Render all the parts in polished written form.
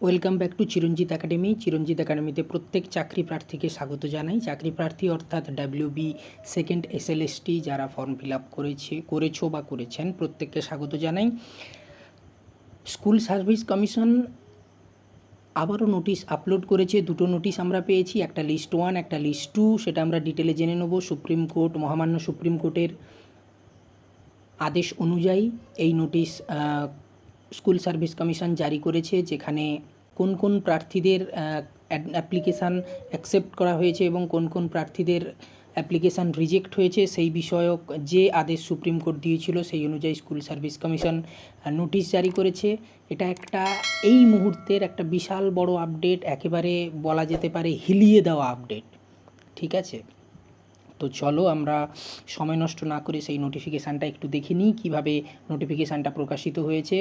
Welcome back to Chiranjit academy. Chiranjit একাডেমিতে প্রত্যেক চাকরি প্রার্থীকে স্বাগত জানাই। চাকরি প্রার্থী অর্থাৎ ডাব্লিউবি সেকেন্ড এসএলএসটি যারা ফর্ম ফিল আপ করেছো বা করেছেন প্রত্যেককে স্বাগত জানাই। স্কুল সার্ভিস কমিশন আবারও নোটিশ আপলোড করেছে। দুটো নোটিশ আমরা পেয়েছি, একটা লিস্ট 1 একটা লিস্ট 2। সেটা আমরা ডিটেলে জেনে নেব। সুপ্রিম কোর্ট, মহামান্য সুপ্রিম কোর্টের আদেশ অনুযায়ী এই নোটিশ স্কুল সার্ভিস কমিশন জারি করেছে, যেখানে কোন কোন প্রার্থীদের অ্যাপ্লিকেশান অ্যাকসেপ্ট করা হয়েছে এবং কোন কোন প্রার্থীদের অ্যাপ্লিকেশান রিজেক্ট হয়েছে সেই বিষয়ক যে আদেশ সুপ্রিম কোর্ট দিয়েছিল সেই অনুযায়ী স্কুল সার্ভিস কমিশন নোটিশ জারি করেছে। এটা একটা এই মুহূর্তের একটা বিশাল বড় আপডেট, একেবারে বলা যেতে পারে হিলিয়ে দেওয়া আপডেট। ঠিক আছে, তো চলো আমরা সময় নষ্ট না করে সেই নোটিফিকেশানটা একটু দেখে নিই কীভাবে নোটিফিকেশানটা প্রকাশিত হয়েছে।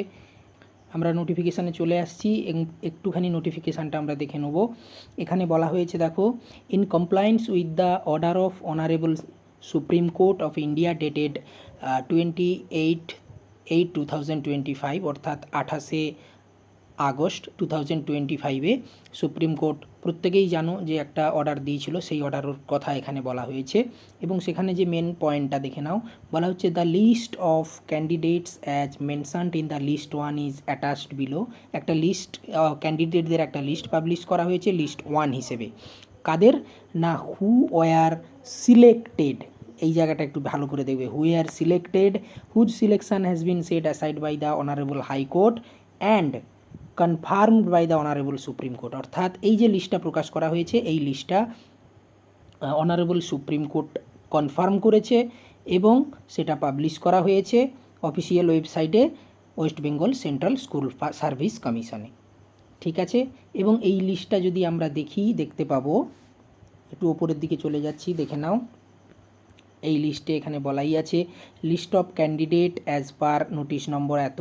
আমরা নোটিফিকেশানে চলে আসছি, একটুখানি নোটিফিকেশানটা আমরা দেখে নেব। এখানে বলা হয়েছে, দেখো, in compliance with the order of honourable supreme court of India dated 28/8/2025 অর্থাৎ 28শে আগস্ট 2025-এ সুপ্রিম কোর্ট, প্রত্যেকেই জানো যে একটা অর্ডার দিয়েছিল, সেই অর্ডারের কথা এখানে বলা হয়েছে। এবং সেখানে যে মেন পয়েন্টটা দেখে নাও, বলা হচ্ছে the list of candidates as mentioned in the list 1 is attached below. একটা লিস্ট, ক্যান্ডিডেটদের একটা লিস্ট পাবলিশ করা হয়েছে লিস্ট 1 হিসেবে। কাদের না, হু ওয়ার সিলেক্টেড, এই জায়গাটা একটু ভালো করে দেখবে, who are selected, whose selection has been set aside by the honourable high court and confirmed by the honourable supreme court. অর্থাৎ এই যে লিস্টটা প্রকাশ করা হয়েছে এই লিস্টটা অনারেবল সুপ্রিম কোর্ট কনফার্ম করেছে এবং সেটা পাবলিশ করা হয়েছে অফিসিয়াল ওয়েবসাইটে West Bengal central school service কমিশনে। ঠিক আছে, এবং এই লিস্টটা যদি আমরা দেখতে পাবো, একটু ওপরের দিকে চলে যাচ্ছি, দেখে নাও। এই লিস্টে এখানে বলাই আছে, list of candidate as per notice number এত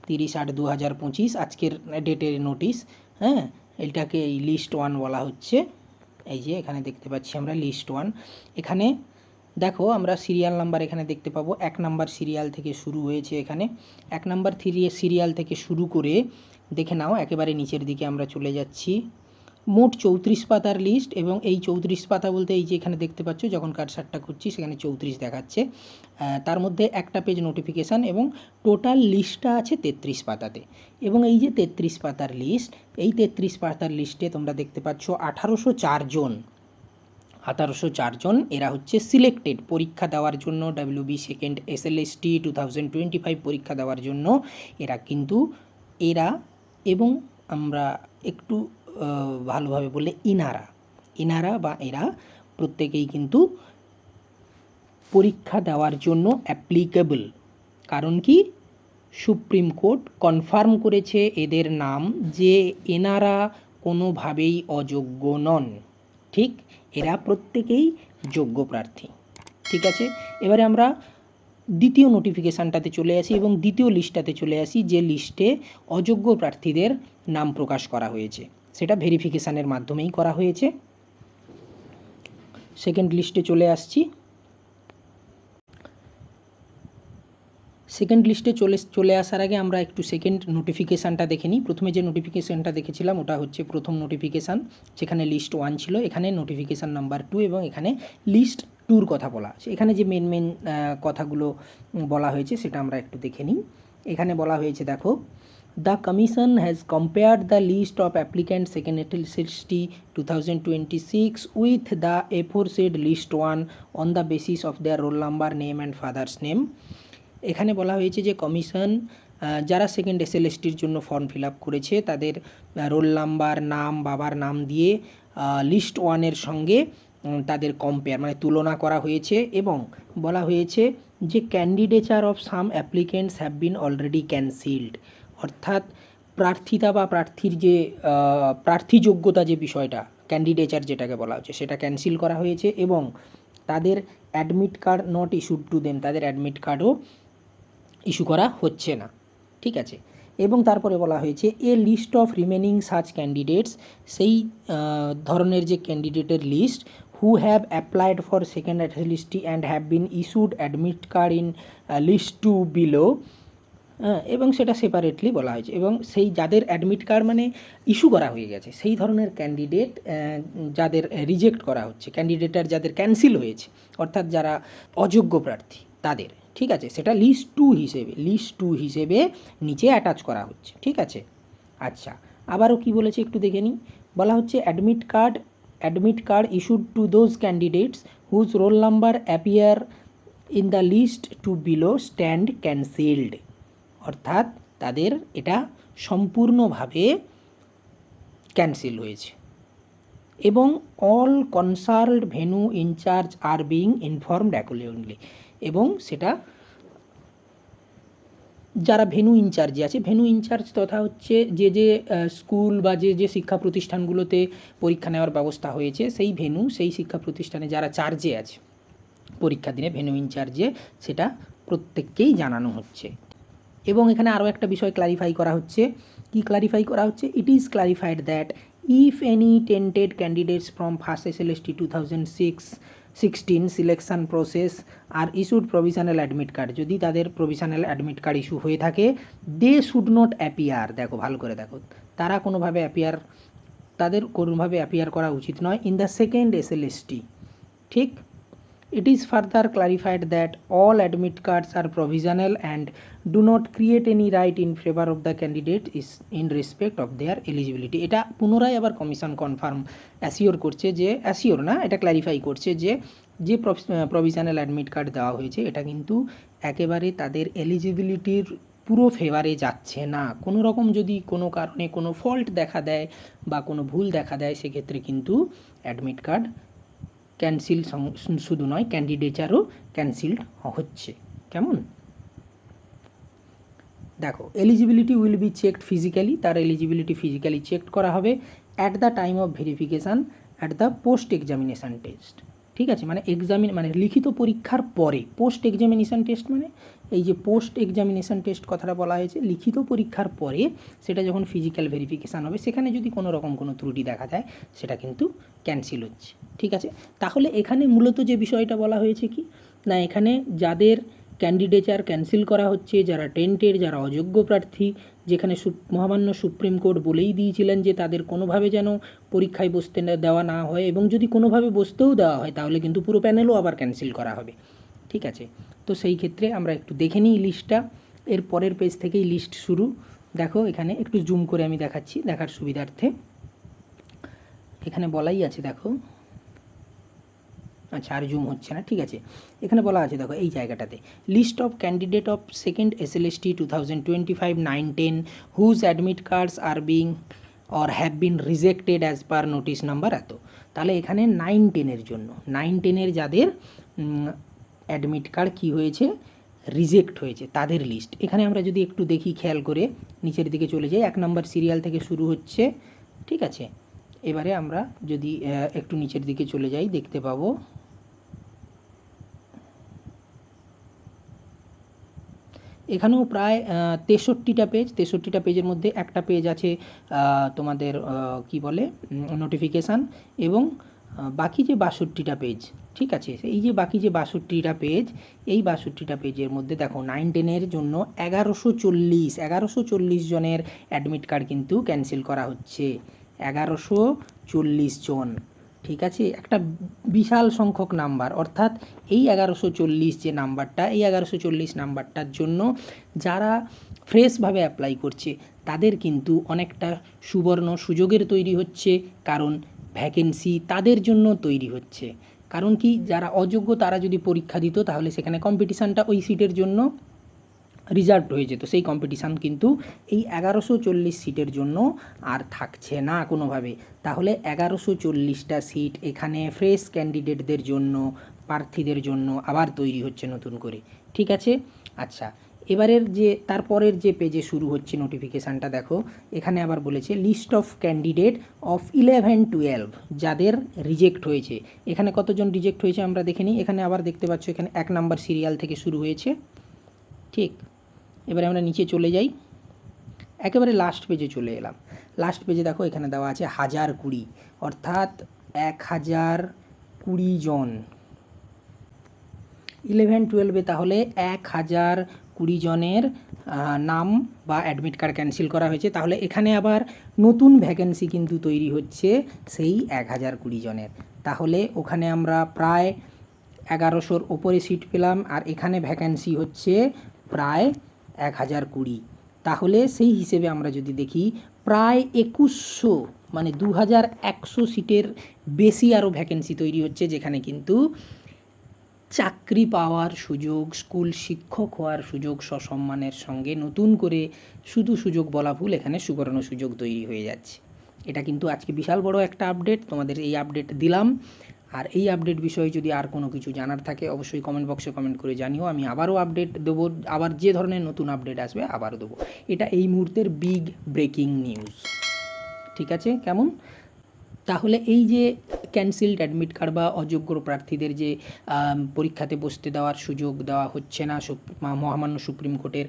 30/8/2025, আজকের ডেটের নোটিশ। হ্যাঁ, এটাকে এই লিস্ট 1 বলা হচ্ছে। এই যে এখানে দেখতে পাচ্ছি আমরা লিস্ট 1। এখানে দেখো আমরা সিরিয়াল নাম্বার এখানে দেখতে পাবো, 1 নাম্বার সিরিয়াল থেকে শুরু হয়েছে। এখানে 1 নাম্বার সিরিয়াল থেকে শুরু করে দেখে নাও একেবারে নিচের দিকে আমরা চলে যাচ্ছি। মোট 34 পাতার লিস্ট, এবং এই 34 পাতা বলতে এই যে এখানে দেখতে পাচ্ছ যখন কারসারটা করছি সেখানে 34 দেখাচ্ছে। তার মধ্যে একটা পেজ নোটিফিকেশান এবং টোটাল লিস্টটা আছে 33 পাতাতে। এবং এই যে 33 পাতার লিস্ট, এই 33 পাতার লিস্টে তোমরা দেখতে পাচ্ছ 1804 জন এরা হচ্ছে সিলেক্টেড পরীক্ষা দেওয়ার জন্য, ডাব্লিউবি সেকেন্ড এসএলএসটি 2025 পরীক্ষা দেওয়ার জন্য। এরা কিন্তু এবং আমরা একটু ভালোভাবে বললে ইনারা বা এরা প্রত্যেকেই কিন্তু পরীক্ষা দেওয়ার জন্য অ্যাপ্লিকেবল। কারণ কি, সুপ্রিম কোর্ট কনফার্ম করেছে এদের নাম যে এনারা কোনোভাবেই অযোগ্য নন। ঠিক, এরা প্রত্যেকেই যোগ্য প্রার্থী। ঠিক আছে, এবারে আমরা দ্বিতীয় নোটিফিকেশানটাতে চলে আসি এবং দ্বিতীয় লিস্টটাতে চলে আসি, যে লিস্টে অযোগ্য প্রার্থীদের নাম প্রকাশ করা হয়েছে, সেটা ভেরিফিকেশানের মাধ্যমেই করা হয়েছে। সেকেন্ড লিস্টে চলে আসছি। সেকেন্ড লিস্টে চলে আসার আগে আমরা একটু সেকেন্ড নোটিফিকেশানটা দেখে নিই। প্রথমে যে নোটিফিকেশানটা দেখেছিলাম ওটা হচ্ছে প্রথম নোটিফিকেশান, যেখানে লিস্ট 1 ছিল। এখানে নোটিফিকেশান নাম্বার 2 এবং এখানে লিস্ট 2-র কথা বলা আছে। এখানে যে মেন কথাগুলো বলা হয়েছে সেটা আমরা একটু দেখে নিই। এখানে বলা হয়েছে, দেখো, the commission has compared the list of applicant second SLST 2026 with the aforesaid list 1 on the basis of their roll number, name and father's name. এখানে বলা হয়েছে যে কমিশন যারা সেকেন্ড এসএলএসটির জন্য ফর্ম ফিল আপ করেছে তাদের রোল নাম্বার, নাম, বাবার নাম দিয়ে লিস্ট 1-এর সঙ্গে তাদের কম্পেয়ার মানে তুলনা করা হয়েছে। এবং বলা হয়েছে যে candidature of some applicants have been already cancelled, অর্থাৎ প্রার্থিতা বা প্রার্থীর যে প্রার্থীযোগ্যতা যে বিষয়টা, ক্যান্ডিডেচার যেটাকে বলা হচ্ছে, সেটা ক্যান্সেল করা হয়েছে। এবং তাদের admit card not issued to them, তাদের অ্যাডমিট কার্ডও ইস্যু করা হচ্ছে না। ঠিক আছে, এবং তারপরে বলা হয়েছে a list of remaining such candidates, সেই ধরনের যে ক্যান্ডিডেটের list, who have applied for second SLST and have been issued admit card in list 2 below, এবং সেটা সেপারেটলি বলা হয়েছে, এবং সেই যাদের অ্যাডমিট কার্ড মানে ইস্যু করা হয়ে গেছে সেই ধরনের ক্যান্ডিডেট যাদের রিজেক্ট করা হচ্ছে, ক্যান্ডিডেটার যাদের ক্যান্সেল হয়েছে, অর্থাৎ যারা অযোগ্য প্রার্থী তাদের, ঠিক আছে, সেটা লিস্ট টু হিসেবে নিচে অ্যাটাচ করা হচ্ছে, ঠিক আছে। আচ্ছা, আবারও কি বলেছে একটু দেখে নিই। বলা হচ্ছে admit card issued to those candidates whose roll number appear in the list two below stand cancelled, অর্থাৎ তাদের এটা সম্পূর্ণভাবে ক্যান্সেল হয়েছে, এবং all concerned venue incharge are being informed accordingly, এবং সেটা যারা ভেন্যু ইনচার্জে আছে, ভেন্যু ইনচার্জ তথা হচ্ছে যে স্কুল বা যে শিক্ষা প্রতিষ্ঠানগুলোতে পরীক্ষা নেওয়ার ব্যবস্থা হয়েছে সেই শিক্ষা প্রতিষ্ঠানে যারা চার্জে আছে পরীক্ষা দিনে ভেন্যু ইনচার্জে, সেটা প্রত্যেককেই জানানো হচ্ছে। এবং এখানে আরও একটা বিষয় ক্লারিফাই করা হচ্ছে। কি ক্লারিফাই করা হচ্ছে? It is clarified that if any tainted candidates from first SLST 2016 selection process are issued provisional admit card, যদি তাদের প্রভিশনাল অ্যাডমিট কার্ড ইস্যু হয়ে থাকে, দে শুড নট অ্যাপিয়ার, দেখো ভালো করে দেখো, তাদের কোনোভাবে অ্যাপিয়ার করা উচিত নয় ইন দ্য সেকেন্ড এসএলএসটি, ঠিক। It is further clarified that all admit cards are provisional and do not create any right in favor of the candidate is in respect of their eligibility. এটা পুনরায় আবার commission confirm এটা clarify করছে যে provisional admit card দেওয়া হয়েছে এটা কিন্তু একেবারে তাদের এলিজিবিলিটির পুরো ফেভারে যাচ্ছে না। কোনো রকম যদি কোনো কারণে কোনো ফল্ট দেখা দেয় বা কোনো ভুল দেখা দেয়, সেক্ষেত্রে কিন্তু অ্যাডমিট কার্ড ক্যান্সেল শুধু নয়, ক্যান্ডিডেচারও ক্যান্সেলড হচ্ছে। কেমন? দেখো, eligibility will be checked physically, তার এলিজিবিলিটি ফিজিক্যালি চেক করা হবে at the time of verification at the post examination test, ঠিক আছে। মানে লিখিত পরীক্ষার পরে, পোস্ট এক্সামিনেশান টেস্ট মানে এই যে পোস্ট এক্সামিনেশান টেস্ট কথাটা বলা হয়েছে, লিখিত পরীক্ষার পরে সেটা যখন ফিজিক্যাল ভেরিফিকেশান হবে, সেখানে যদি কোনো রকম কোনো ত্রুটি দেখা যায়, সেটা কিন্তু ক্যান্সেল হচ্ছে, ঠিক আছে। তাহলে এখানে মূলত যে বিষয়টা বলা হয়েছে কি না, এখানে যাদের ক্যান্ডিডেচার ক্যান্সেল করা হচ্ছে, যারা টেন্টেড, যারা অযোগ্য প্রার্থী, যেখানে মহামান্য সুপ্রিম কোর্ট বলেই দিয়েছিলেন যে তাদের কোনোভাবে যেন পরীক্ষায় বসতে দেওয়া না হয়, এবং যদি কোনোভাবে বসতেও দেওয়া হয় তাহলে কিন্তু পুরো প্যানেলও আবার ক্যান্সেল করা হবে, ঠিক আছে। তো সেই ক্ষেত্রে আমরা একটু দেখে নিই লিস্টটা, এর পরের পেজ থেকেই লিস্ট শুরু। দেখো, এখানে একটু জুম করে আমি দেখাচ্ছি দেখার সুবিধার্থে, এখানে বলাই আছে, দেখো, আচ্ছা আর জুম হচ্ছে না, ঠিক আছে। এখানে বলা আছে, দেখো এই জায়গাটাতে, list of candidate of second SLST 2025 9-10 whose admit cards are being or have been rejected as per notice number এত। তাহলে এখানে 9-10-এর জন্য, 9-10-এর যাদের অ্যাডমিট কার্ড কী হয়েছে, রিজেক্ট হয়েছে, তাদের লিস্ট এখানে আমরা যদি একটু দেখি, খেয়াল করে নিচের দিকে চলে যাই, 1 নম্বর সিরিয়াল থেকে শুরু হচ্ছে, ঠিক আছে। এবারে আমরা যদি একটু নিচের দিকে চলে যাই, দেখতে পাবো এখানেও প্রায় 63টা পেজ, 63টা পেজের মধ্যে একটা পেজ আছে তোমাদের কি বলে নোটিফিকেশান, এবং বাকি যে 62টা পেজ, ঠিক আছে, এই যে বাকি যে 62টা পেজ, এই 62টা পেজের মধ্যে দেখো 9-10-এর জন্য 1140 জনের অ্যাডমিট কার্ড কিন্তু ক্যান্সেল করা হচ্ছে, 1140 জন, ঠিক আছে, একটা বিশাল সংখ্যক নাম্বার। অর্থাৎ এই 1140 যে নাম্বারটা, এই 1140 নাম্বারটার জন্য যারা ফ্রেশভাবে অ্যাপ্লাই করছে তাদের কিন্তু অনেকটা সুবর্ণ সুযোগের তৈরি হচ্ছে, কারণ ভ্যাকেন্সি তাদের জন্য তৈরি হচ্ছে। কারণ কি, যারা অযোগ্য তারা যদি পরীক্ষা দিত তাহলে সেখানে কম্পিটিশানটা ওই সিটের জন্য রিজার্ভড হয়ে যেত, সেই কম্পিটিশান কিন্তু এই 1140 সিটের জন্য আর থাকছে না কোনোভাবে। তাহলে 1140টা সিট এখানে ফ্রেশ ক্যান্ডিডেটদের জন্য, প্রার্থীদের জন্য আবার তৈরি হচ্ছে নতুন করে, ঠিক আছে। আচ্ছা, এবারের যে তারপরের যে পেজে শুরু হচ্ছে নোটিফিকেশানটা, দেখো এখানে আবার বলেছে লিস্ট অফ ক্যান্ডিডেট অফ 11-12 যাদের রিজেক্ট হয়েছে। এখানে কতজন রিজেক্ট হয়েছে আমরা দেখে নিই। এখানে আবার দেখতে পাচ্ছ, এখানে 1 নম্বর সিরিয়াল থেকে শুরু হয়েছে, ঠিক। এবারে আমরা নিচে চলে যাই, একেবারে লাস্ট পেজে চলে এলাম। লাস্ট পেজে দেখো এখানে দেওয়া আছে 1020, অর্থাৎ 1020 জন। 11-12-এ তাহলে 1020 জনের নাম বা অ্যাডমিট কার্ড ক্যান্সেল করা হয়েছে, তাহলে এখানে আবার নতুন ভ্যাকেন্সি কিন্তু তৈরি হচ্ছে সেই 1020 জনের। তাহলে ওখানে আমরা প্রায় 1100-র ওপরে সিট পেলাম, আর এখানে ভ্যাকেন্সি হচ্ছে প্রায় 1020। তাহলে সেই হিসেবে আমরা যদি দেখি প্রায় 2100 মানে 2100 সিটের বেশি আরও ভ্যাকেন্সি তৈরি হচ্ছে, যেখানে কিন্তু চাকরি পাওয়ার সুযোগ, স্কুল শিক্ষক হওয়ার সুযোগ সসম্মানের সঙ্গে নতুন করে শুধু সুযোগ বলা ভুল, এখানে সুবর্ণ সুযোগ তৈরি হয়ে যাচ্ছে। এটা কিন্তু আজকে বিশাল বড় একটা আপডেট, তোমাদের এই আপডেট দিলাম। আর এই আপডেট বিষয়ে যদি আর কোনো কিছু জানার থাকে অবশ্যই কমেন্ট বক্সে কমেন্ট করে জানিও, আমি আবারও আপডেট দেবো, আবার যে ধরনের নতুন আপডেট আসবে আবারও দেবো। এটা এই মুহূর্তের বিগ ব্রেকিং নিউজ, ঠিক আছে? কেমন? তাহলে এই যে ক্যান্সেলড অ্যাডমিট কার্ড বা অযোগ্য প্রার্থীদের যে পরীক্ষাতে বসতে দেওয়ার সুযোগ দেওয়া হচ্ছে না মহামান্য সুপ্রিম কোর্টের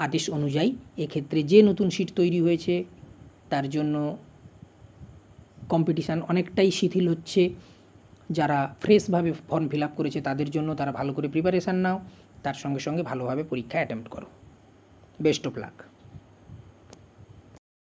আদেশ অনুযায়ী, এক্ষেত্রে যে নতুন সিট তৈরি হয়েছে তার জন্য কম্পিটিশান অনেকটাই শিথিল হচ্ছে। যারা ফ্রেশভাবে ফর্ম ফিল আপ করেছে তাদের জন্য তারা ভালো করে প্রিপারেশান নাও, তার সঙ্গে সঙ্গে ভালোভাবে পরীক্ষা অ্যাটেম্প্ট করো। Best of luck.